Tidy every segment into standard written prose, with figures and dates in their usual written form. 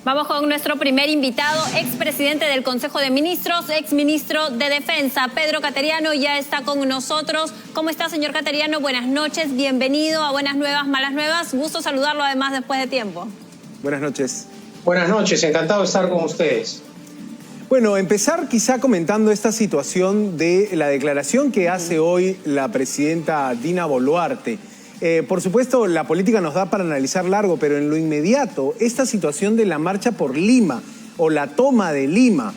Vamos con nuestro primer invitado, expresidente del Consejo de Ministros, exministro de Defensa, Pedro Cateriano, ya está con nosotros. ¿Cómo está, señor Cateriano? Buenas noches, bienvenido a Buenas Nuevas, Malas Nuevas. Gusto saludarlo además después de tiempo. Buenas noches. Buenas noches, encantado de estar con ustedes. Bueno, empezar quizá comentando esta situación de la declaración que hace hoy la presidenta Dina Boluarte. Por supuesto, la política nos da para analizar largo, pero en lo inmediato, esta situación de la marcha por Lima o la toma de Lima,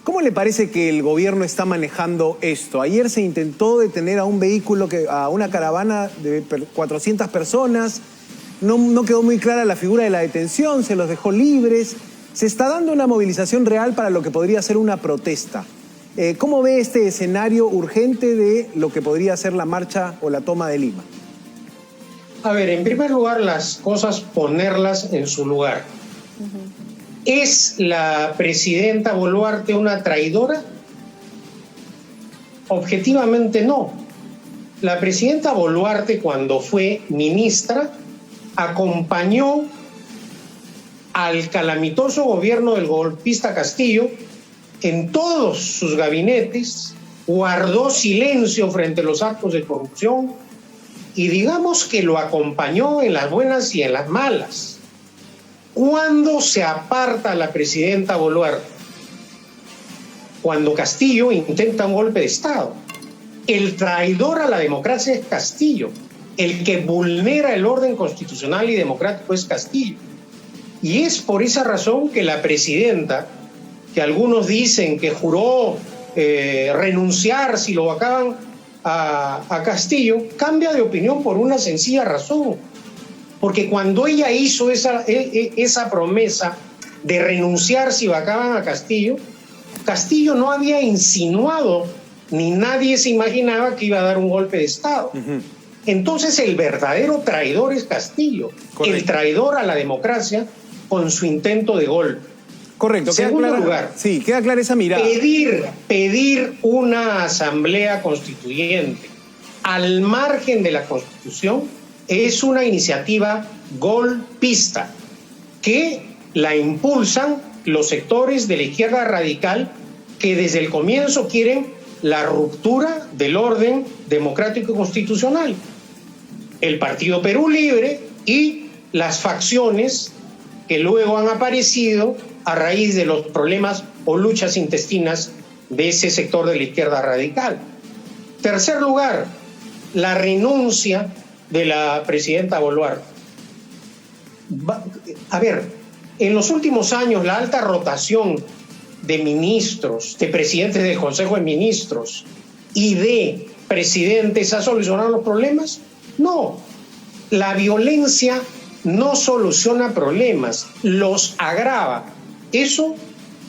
¿cómo le parece que el gobierno está manejando esto? Ayer se intentó detener a un vehículo, a una caravana de 400 personas, no quedó muy clara la figura de la detención, se los dejó libres. Se está dando una movilización real para lo que podría ser una protesta. ¿Cómo ve este escenario urgente de lo que podría ser la marcha o la toma de Lima? A ver, en primer lugar, las cosas ponerlas en su lugar. ¿Es la presidenta Boluarte una traidora? Objetivamente no. La presidenta Boluarte, cuando fue ministra, acompañó al calamitoso gobierno del golpista Castillo en todos sus gabinetes, guardó silencio frente a los actos de corrupción y digamos que lo acompañó en las buenas y en las malas. ¿Cuándo se aparta la presidenta Boluarte? Cuando Castillo intenta un golpe de Estado. El traidor a la democracia es Castillo. El que vulnera el orden constitucional y democrático es Castillo. Y es por esa razón que la presidenta, que algunos dicen que juró renunciar si lo vacaban a Castillo, cambia de opinión por una sencilla razón. Porque cuando ella hizo esa promesa de renunciar si vacaban a Castillo, Castillo no había insinuado, ni nadie se imaginaba que iba a dar un golpe de Estado. Entonces el verdadero traidor es Castillo. Correcto. El traidor a la democracia con su intento de golpe. Correcto. Segundo lugar, sí, queda clara esa mirada. Pedir una asamblea constituyente al margen de la Constitución es una iniciativa golpista que la impulsan los sectores de la izquierda radical que desde el comienzo quieren la ruptura del orden democrático y constitucional. El Partido Perú Libre y las facciones que luego han aparecido a raíz de los problemas o luchas intestinas de ese sector de la izquierda radical. Tercer lugar, la renuncia de la presidenta Boluarte. A ver, en los últimos años la alta rotación de ministros, de presidentes del Consejo de Ministros y de presidentes ha solucionado los problemas. No, la violencia no soluciona problemas, los agrava. Eso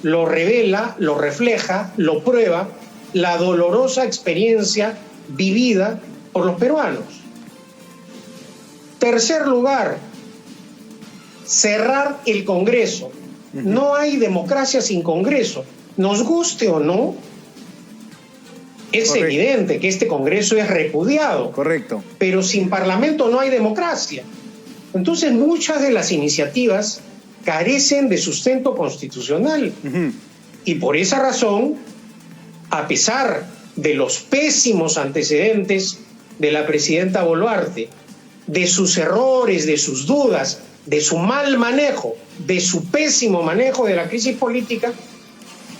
lo revela, lo refleja, lo prueba la dolorosa experiencia vivida por los peruanos. Tercer lugar, cerrar el Congreso. No hay democracia sin Congreso. Nos guste o no, es correcto, evidente que este Congreso es repudiado. Correcto. Pero sin Parlamento no hay democracia. Entonces muchas de las iniciativas carecen de sustento constitucional. Y por esa razón, a pesar de los pésimos antecedentes de la presidenta Boluarte, de sus errores, de sus dudas, de su mal manejo, de su pésimo manejo de la crisis política,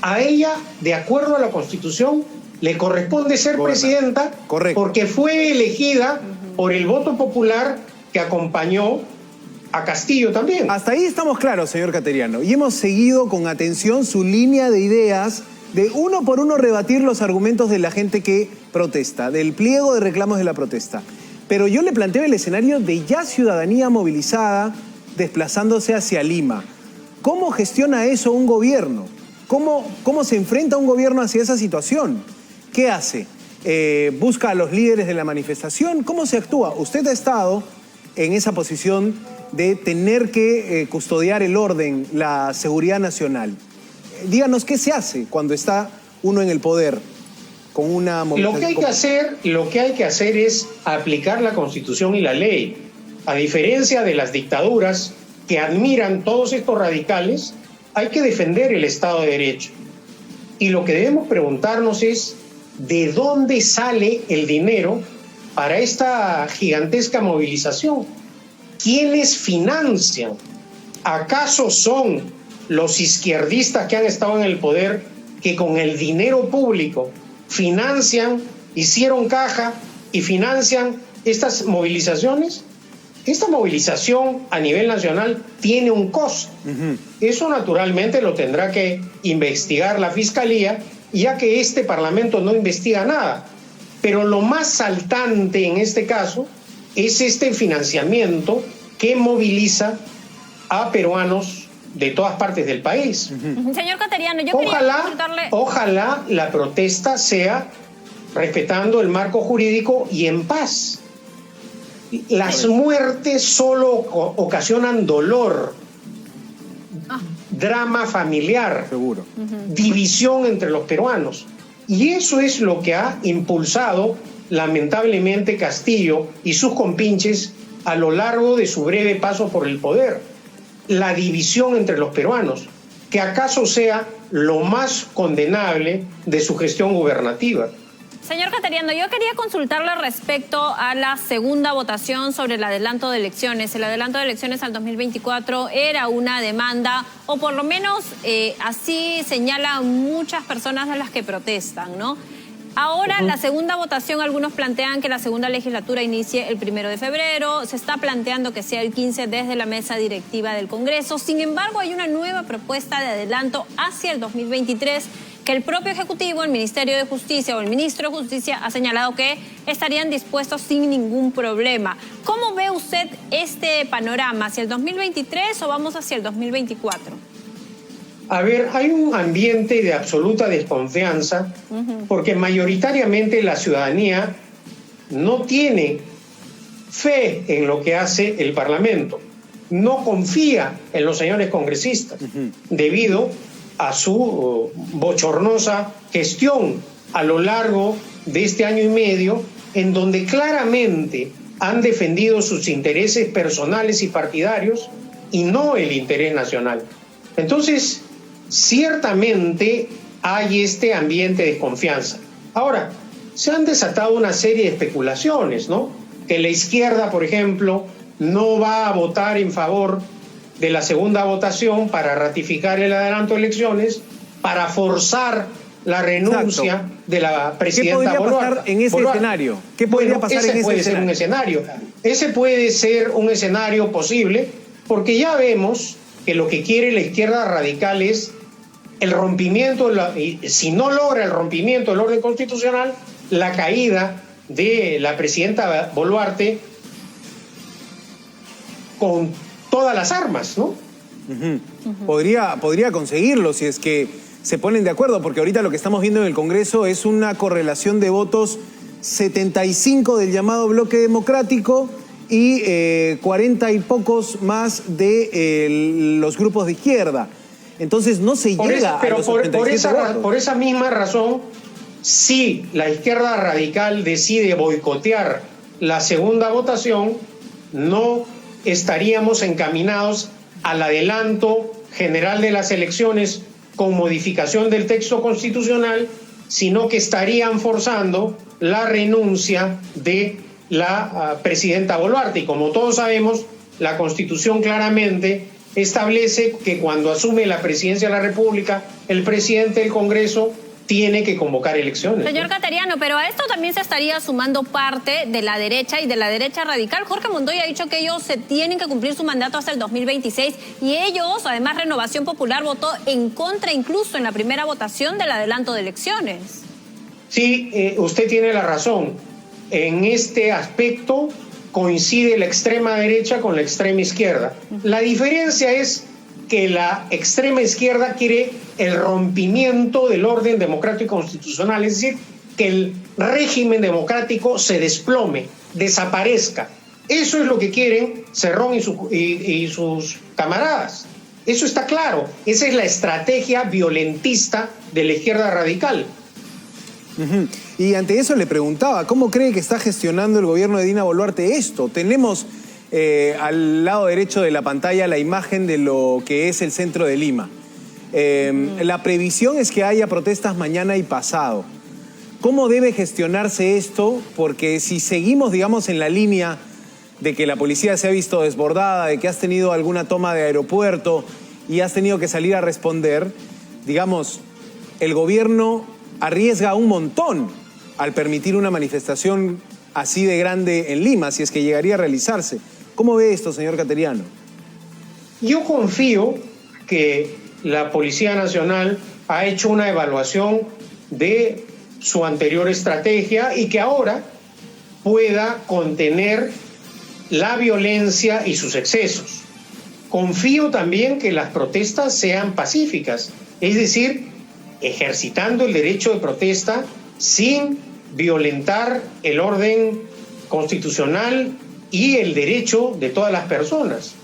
a ella, de acuerdo a la Constitución, le corresponde ser presidenta. Correcto. Porque fue elegida por el voto popular que acompañó a Castillo también. Hasta ahí estamos claros, señor Cateriano, y hemos seguido con atención su línea de ideas de uno por uno rebatir los argumentos de la gente que protesta, del pliego de reclamos de la protesta. Pero yo le planteo el escenario de ya ciudadanía movilizada desplazándose hacia Lima. ¿Cómo gestiona eso un gobierno? ¿Cómo se enfrenta un gobierno hacia esa situación? ¿Qué hace? ¿Busca a los líderes de la manifestación? ¿Cómo se actúa? Usted ha estado en esa posición de tener que custodiar el orden, la seguridad nacional. Díganos, ¿qué se hace cuando está uno en el poder con una movilización? Lo que hay que hacer es aplicar la Constitución y la ley. A diferencia de las dictaduras que admiran todos estos radicales, hay que defender el Estado de Derecho. Y lo que debemos preguntarnos es, ¿de dónde sale el dinero para esta gigantesca movilización? ¿Quiénes financian? ¿Acaso son los izquierdistas que han estado en el poder que con el dinero público financian, hicieron caja y financian estas movilizaciones? Esta movilización a nivel nacional tiene un costo. Eso naturalmente lo tendrá que investigar la Fiscalía, ya que este Parlamento no investiga nada. Pero lo más saltante en este caso es este financiamiento que moviliza a peruanos de todas partes del país. Señor Cateriano, yo quería consultarle... Ojalá la protesta sea respetando el marco jurídico y en paz. Las muertes solo ocasionan dolor, drama familiar, seguro, división entre los peruanos. Y eso es lo que ha impulsado, lamentablemente, Castillo y sus compinches a lo largo de su breve paso por el poder. La división entre los peruanos, que acaso sea lo más condenable de su gestión gubernativa. Señor Cateriano, yo quería consultarle respecto a la segunda votación sobre el adelanto de elecciones. El adelanto de elecciones al 2024 era una demanda, o por lo menos así señalan muchas personas a las que protestan, ¿no? Ahora, la segunda votación, algunos plantean que la segunda legislatura inicie el 1 de febrero, se está planteando que sea el 15 desde la mesa directiva del Congreso. Sin embargo, hay una nueva propuesta de adelanto hacia el 2023 que el propio Ejecutivo, el Ministerio de Justicia o el Ministro de Justicia ha señalado que estarían dispuestos sin ningún problema. ¿Cómo ve usted este panorama? ¿Hacia el 2023 o vamos hacia el 2024? A ver, hay un ambiente de absoluta desconfianza porque mayoritariamente la ciudadanía no tiene fe en lo que hace el Parlamento, no confía en los señores congresistas debido a su bochornosa gestión a lo largo de este año y medio, en donde claramente han defendido sus intereses personales y partidarios y no el interés nacional. Entonces, ciertamente hay este ambiente de desconfianza. Ahora, se han desatado una serie de especulaciones, ¿no? Que la izquierda, por ejemplo, no va a votar en favor de la segunda votación para ratificar el adelanto de elecciones, para forzar la renuncia de la presidenta Boluarte. ¿Qué podría pasar en ese escenario? ¿Qué podría pasar en ese escenario? Ese puede ser un escenario posible, porque ya vemos que lo que quiere la izquierda radical es el rompimiento, si no logra el rompimiento del orden constitucional, la caída de la presidenta Boluarte con todas las armas, ¿no? Podría conseguirlo si es que se ponen de acuerdo, porque ahorita lo que estamos viendo en el Congreso es una correlación de votos 75 del llamado bloque democrático y 40 y pocos más de los grupos de izquierda. Entonces no se llega a los 87 votos. Por esa misma razón, si la izquierda radical decide boicotear la segunda votación, no estaríamos encaminados al adelanto general de las elecciones con modificación del texto constitucional, sino que estarían forzando la renuncia de la presidenta Boluarte. Y como todos sabemos, la Constitución claramente establece que cuando asume la presidencia de la República, el presidente del Congreso tiene que convocar elecciones. Señor Cateriano, pero a esto también se estaría sumando parte de la derecha y de la derecha radical. Jorge Montoya ha dicho que ellos se tienen que cumplir su mandato hasta el 2026 y ellos, además Renovación Popular, votó en contra incluso en la primera votación del adelanto de elecciones. Sí, usted tiene la razón. En este aspecto coincide la extrema derecha con la extrema izquierda. La diferencia es que la extrema izquierda quiere el rompimiento del orden democrático constitucional, es decir, que el régimen democrático se desplome, desaparezca. Eso es lo que quieren Cerrón y sus camaradas. Eso está claro. Esa es la estrategia violentista de la izquierda radical. Y ante eso le preguntaba, ¿cómo cree que está gestionando el gobierno de Dina Boluarte esto? Tenemos al lado derecho de la pantalla la imagen de lo que es el centro de Lima. La previsión es que haya protestas mañana y pasado. ¿Cómo debe gestionarse esto? Porque si seguimos, digamos, en la línea de que la policía se ha visto desbordada, de que has tenido alguna toma de aeropuerto y has tenido que salir a responder, digamos, el gobierno arriesga un montón al permitir una manifestación así de grande en Lima, si es que llegaría a realizarse. ¿Cómo ve esto, señor Cateriano? Yo confío que la Policía Nacional ha hecho una evaluación de su anterior estrategia y que ahora pueda contener la violencia y sus excesos. Confío también que las protestas sean pacíficas, es decir, ejercitando el derecho de protesta sin violentar el orden constitucional y el derecho de todas las personas.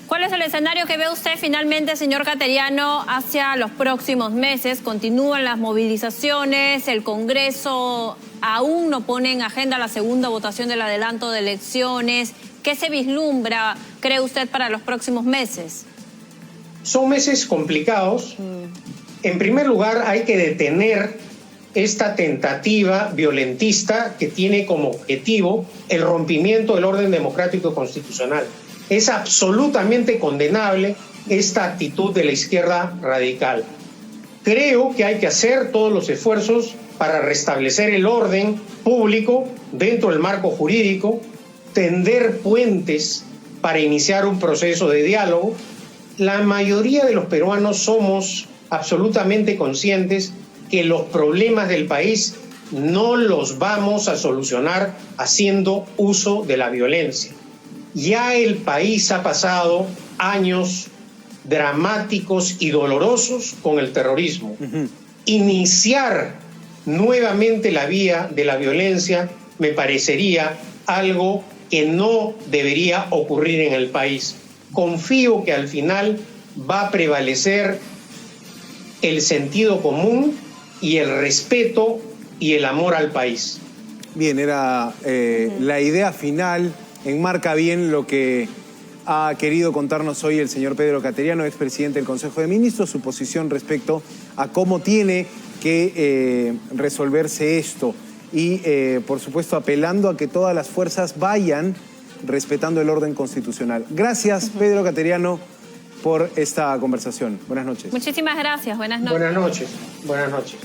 ¿Cuál es el escenario que ve usted finalmente, señor Cateriano, hacia los próximos meses? ¿Continúan las movilizaciones? ¿El Congreso aún no pone en agenda la segunda votación del adelanto de elecciones? ¿Qué se vislumbra, cree usted, para los próximos meses? Son meses complicados. En primer lugar, hay que detener esta tentativa violentista que tiene como objetivo el rompimiento del orden democrático y constitucional. Es absolutamente condenable esta actitud de la izquierda radical. Creo que hay que hacer todos los esfuerzos para restablecer el orden público dentro del marco jurídico, tender puentes para iniciar un proceso de diálogo. La mayoría de los peruanos somos absolutamente conscientes que los problemas del país no los vamos a solucionar haciendo uso de la violencia. Ya el país ha pasado años dramáticos y dolorosos con el terrorismo. Iniciar nuevamente la vía de la violencia me parecería algo que no debería ocurrir en el país. Confío que al final va a prevalecer el sentido común y el respeto y el amor al país. Bien, era la idea final, enmarca bien lo que ha querido contarnos hoy el señor Pedro Cateriano, expresidente del Consejo de Ministros, su posición respecto a cómo tiene que resolverse esto y, por supuesto, apelando a que todas las fuerzas vayan respetando el orden constitucional. Gracias, Pedro Cateriano, por esta conversación. Buenas noches. Muchísimas gracias. Buenas noches. Buenas noches. Buenas noches.